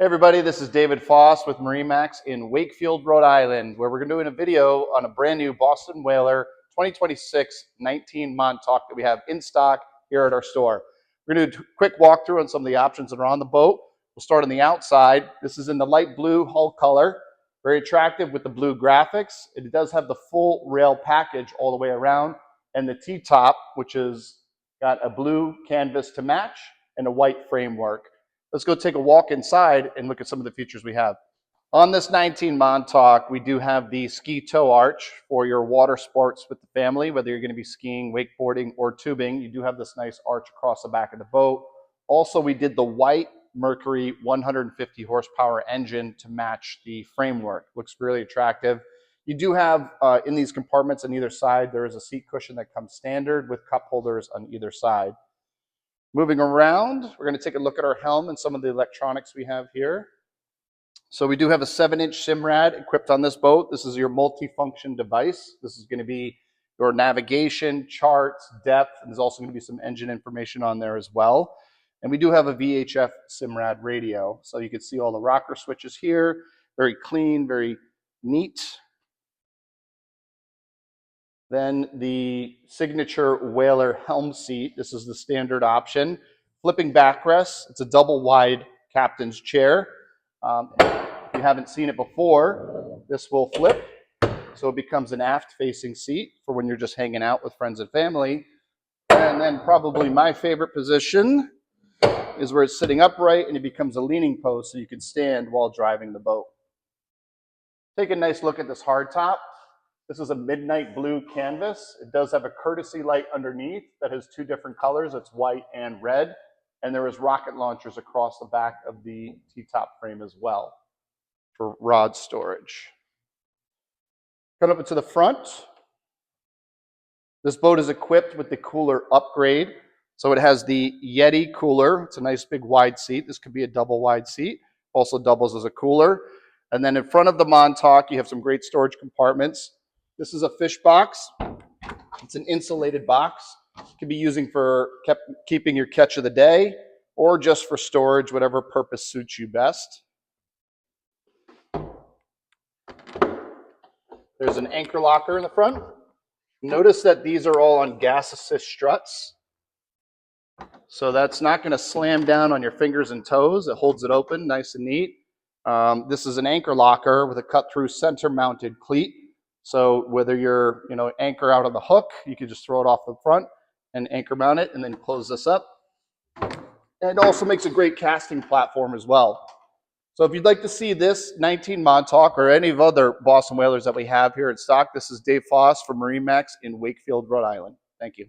Hey everybody, this is David Foss with MarineMax in Wakefield, Rhode Island, where we're doing a video on a brand new Boston Whaler 2026 19 Montauk that we have in stock here at our store. We're going to do a quick walkthrough on some of the options that are on the boat. We'll start on the outside. This is in the light blue hull color, very attractive with the blue graphics. It does have the full rail package all the way around, and the T-top, which has got a blue canvas to match and a white framework. Let's go take a walk inside and look at some of the features we have. On this 19 Montauk, we do have the ski tow arch for your water sports with the family, whether you're going to be skiing, wakeboarding, or tubing. You do have this nice arch across the back of the boat. Also, we did the white Mercury 150 horsepower engine to match the framework. Looks really attractive. You do have, in these compartments on either side, there is a seat cushion that comes standard with cup holders on either side. Moving around, we're going to take a look at our helm and some of the electronics we have here. So we do have a 7-inch SIMRAD equipped on this boat. This is your multi-function device. This is going to be your navigation, charts, depth, and there's also going to be some engine information on there as well. And we do have a VHF SIMRAD radio. So you can see all the rocker switches here. Very clean, very neat. Then the signature Whaler helm seat. This is the standard option. Flipping backrest. It's a double wide captain's chair. If you haven't seen it before, this will flip. So it becomes an aft facing seat for when you're just hanging out with friends and family. And then probably my favorite position is where it's sitting upright and it becomes a leaning post so you can stand while driving the boat. Take a nice look at this hardtop. This is a midnight blue canvas. It does have a courtesy light underneath that has two different colors. It's white and red. And there is rocket launchers across the back of the T-top frame as well for rod storage. Come up to the front. This boat is equipped with the cooler upgrade. So it has the Yeti cooler. It's a nice big wide seat. This could be a double wide seat. Also doubles as a cooler. And then in front of the Montauk, you have some great storage compartments. This is a fish box. It's an insulated box. It can be using for keeping your catch of the day or just for storage, whatever purpose suits you best. There's an anchor locker in the front. Notice that these are all on gas assist struts. So that's not going to slam down on your fingers and toes. It holds it open, nice and neat. This is an anchor locker with a cut-through center-mounted cleat. So whether you're, anchor out on the hook, you can just throw it off the front and anchor mount it and then close this up. And it also makes a great casting platform as well. So if you'd like to see this 19 Montauk or any of other Boston Whalers that we have here in stock, this is Dave Foss from MarineMax in Wakefield, Rhode Island. Thank you.